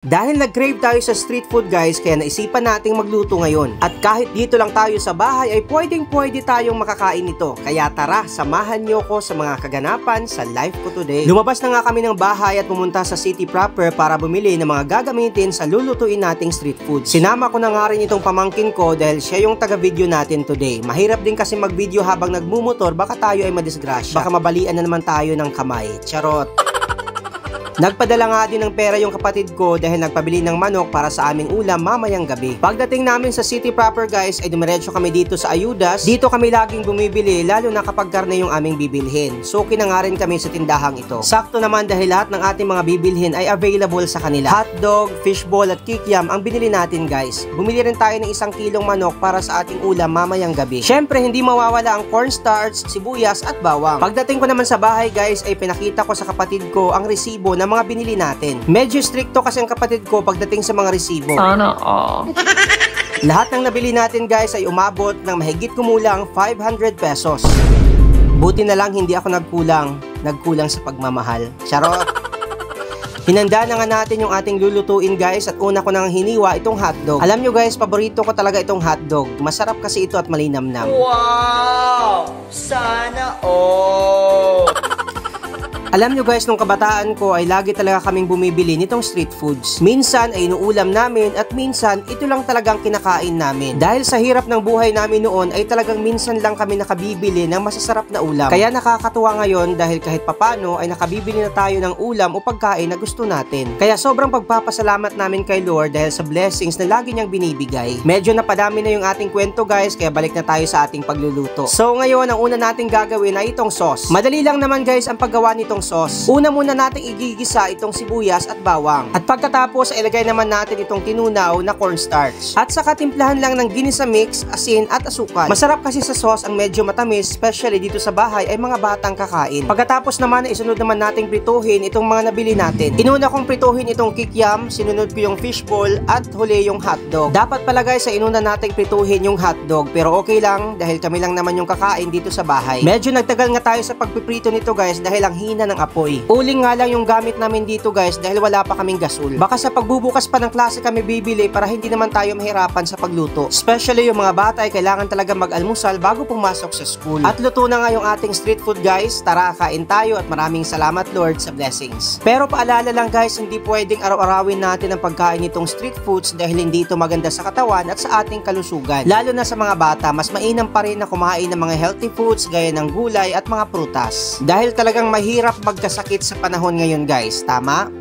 Dahil nag-crave tayo sa street food guys, kaya naisipan nating magluto ngayon. At kahit dito lang tayo sa bahay ay pwedeng-pwede tayong makakain nito. Kaya tara, samahan niyo ko sa mga kaganapan sa life ko today. Lumabas na nga kami ng bahay at pumunta sa city proper para bumili ng mga gagamitin sa lulutuin nating street food. Sinama ko na nga rin itong pamangkin ko dahil siya yung taga-video natin today. Mahirap din kasi mag-video habang nagmumotor, baka tayo ay madisgrasya. Baka mabalian na naman tayo ng kamay. Charot! Nagpadala nga din ng pera yung kapatid ko dahil nagpabili ng manok para sa aming ulam mamayang gabi. Pagdating namin sa city proper guys ay dumiretso kami dito sa Ayudas. Dito kami laging bumibili lalo na kapag karne yung aming bibilhin. So kinanga rin kami sa tindahang ito. Sakto naman dahil lahat ng ating mga bibilhin ay available sa kanila. Hotdog, fishball at kikiam ang binili natin guys. Bumili rin tayo ng 1 kilong manok para sa ating ulam mamayang gabi. Syempre hindi mawawala ang cornstarch, sibuyas at bawang. Pagdating ko naman sa bahay guys ay pinakita ko sa kapatid ko ang resibo ng mga binili natin. Medyo stricto kasi ang kapatid ko pagdating sa mga resibo. Sana Lahat ng nabili natin guys ay umabot ng mahigit kumulang 500 pesos. Buti na lang hindi ako nagkulang sa pagmamahal. Charot! Hinanda na nga natin yung ating lulutuin guys at una ko nang hiniwa itong hotdog. Alam nyo guys, paborito ko talaga itong hotdog. Masarap kasi ito at malinamnam. Wow! Sana all! Alam nyo guys, nung kabataan ko ay lagi talaga kaming bumibili nitong street foods. Minsan ay inuulam namin at minsan ito lang talagang kinakain namin. Dahil sa hirap ng buhay namin noon ay talagang minsan lang kami nakabibili ng masasarap na ulam. Kaya nakakatuwa ngayon dahil kahit papano ay nakabibili na tayo ng ulam o pagkain na gusto natin. Kaya sobrang pagpapasalamat namin kay Lord dahil sa blessings na lagi niyang binibigay. Medyo napadami na yung ating kwento guys, kaya balik na tayo sa ating pagluluto. So ngayon ang una nating gagawin ay itong sauce. Madali lang naman guys ang paggawa nitong sauce. Una muna nating igigisa itong sibuyas at bawang. At pagkatapos ilagay naman natin itong tinunaw na cornstarch. At saka timplahan lang ng ginisa mix, asin at asukal. Masarap kasi sa sauce ang medyo matamis, especially dito sa bahay ay mga batang kakain. Pagkatapos naman ay isunod naman nating prituhin itong mga nabili natin. Inuna kong prituhin itong kikiam, sinunod ko yung fishball at huli yung hotdog. Dapat pala guys ay inuna nating prituhin yung hotdog, pero okay lang dahil kami lang naman yung kakain dito sa bahay. Medyo nagtagal nga tayo sa pagpiprito nito guys dahil ang hina ng apoy. Uling nga lang yung gamit namin dito guys dahil wala pa kaming gasol. Baka sa pagbubukas pa ng klase kami bibili para hindi naman tayo mahirapan sa pagluto. Especially yung mga bata ay kailangan talaga mag-almusal bago pumasok sa school. At luto na nga yung ating street food guys. Tara, kain tayo at maraming salamat Lord sa blessings. Pero paalala lang guys, hindi pwedeng araw-arawin natin ang pagkain nitong street foods dahil hindi ito maganda sa katawan at sa ating kalusugan. Lalo na sa mga bata, mas mainam pa rin na kumain ng mga healthy foods gaya ng gulay at mga prutas. Dahil talagang mahirap magkasakit sa panahon ngayon guys, tama?